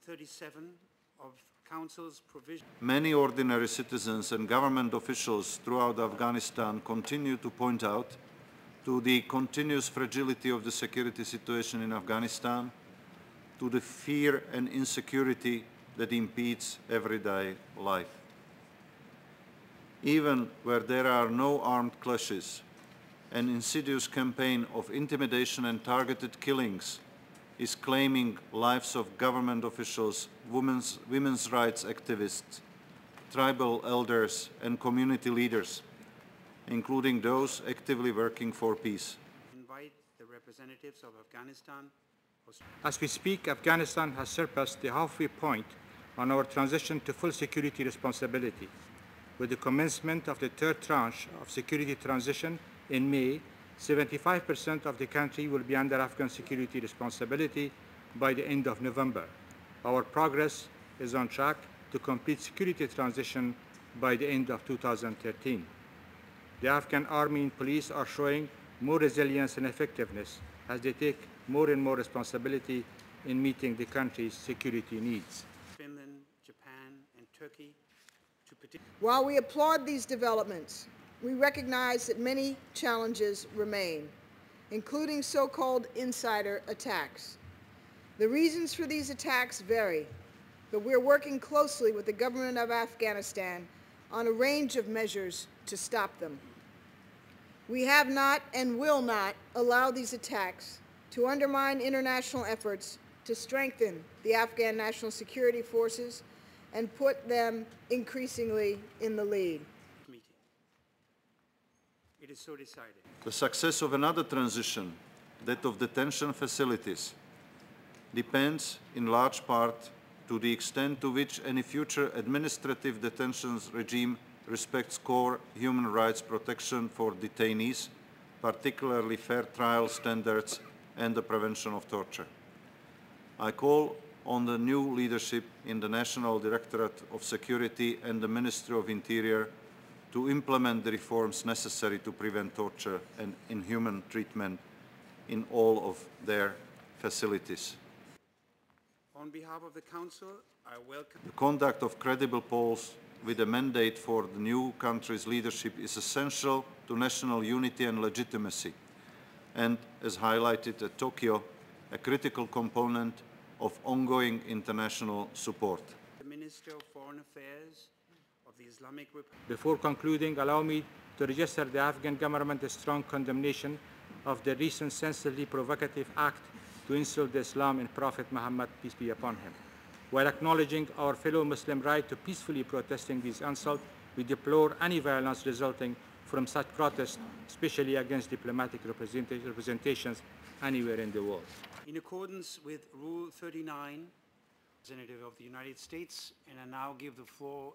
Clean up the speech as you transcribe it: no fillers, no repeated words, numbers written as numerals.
37 of Council's provision. Many ordinary citizens and government officials throughout Afghanistan continue to point out to the continuous fragility of the security situation in Afghanistan, to the fear and insecurity that impedes everyday life. Even where there are no armed clashes, an insidious campaign of intimidation and targeted killings is claiming lives of government officials, women's rights activists, tribal elders, and community leaders, including those actively working for peace. Invite the representatives of Afghanistan. As we speak, Afghanistan has surpassed the halfway point on our transition to full security responsibility. With the commencement of the third tranche of security transition in May, 75% of the country will be under Afghan security responsibility by the end of November. Our progress is on track to complete security transition by the end of 2013. The Afghan army and police are showing more resilience and effectiveness as they take more and more responsibility in meeting the country's security needs. Finland, Japan, and Turkey. While we applaud these developments, we recognize that many challenges remain, including so-called insider attacks. The reasons for these attacks vary, but we're working closely with the government of Afghanistan on a range of measures to stop them. We have not and will not allow these attacks to undermine international efforts to strengthen the Afghan National Security Forces and put them increasingly in the lead. It is so decided. The success of another transition, that of detention facilities, depends in large part to the extent to which any future administrative detention regime respects core human rights protection for detainees, particularly fair trial standards and the prevention of torture. I call on the new leadership in the National Directorate of Security and the Ministry of Interior to implement the reforms necessary to prevent torture and inhuman treatment in all of their facilities. On behalf of the Council, I welcome the conduct of credible polls with a mandate for the new country's leadership is essential to national unity and legitimacy, and, as highlighted at Tokyo, a critical component of ongoing international support. the Minister of Foreign Affairs of the Islamic Republic. Before concluding, allow me to register the Afghan government's strong condemnation of the recent senselessly provocative act to insult the Islam and Prophet Muhammad, peace be upon him. While acknowledging our fellow Muslim right to peacefully protesting these insults, we deplore any violence resulting from such protests, especially against diplomatic representations anywhere in the world. In accordance with Rule 39, Representative of the United States, and I now give the floor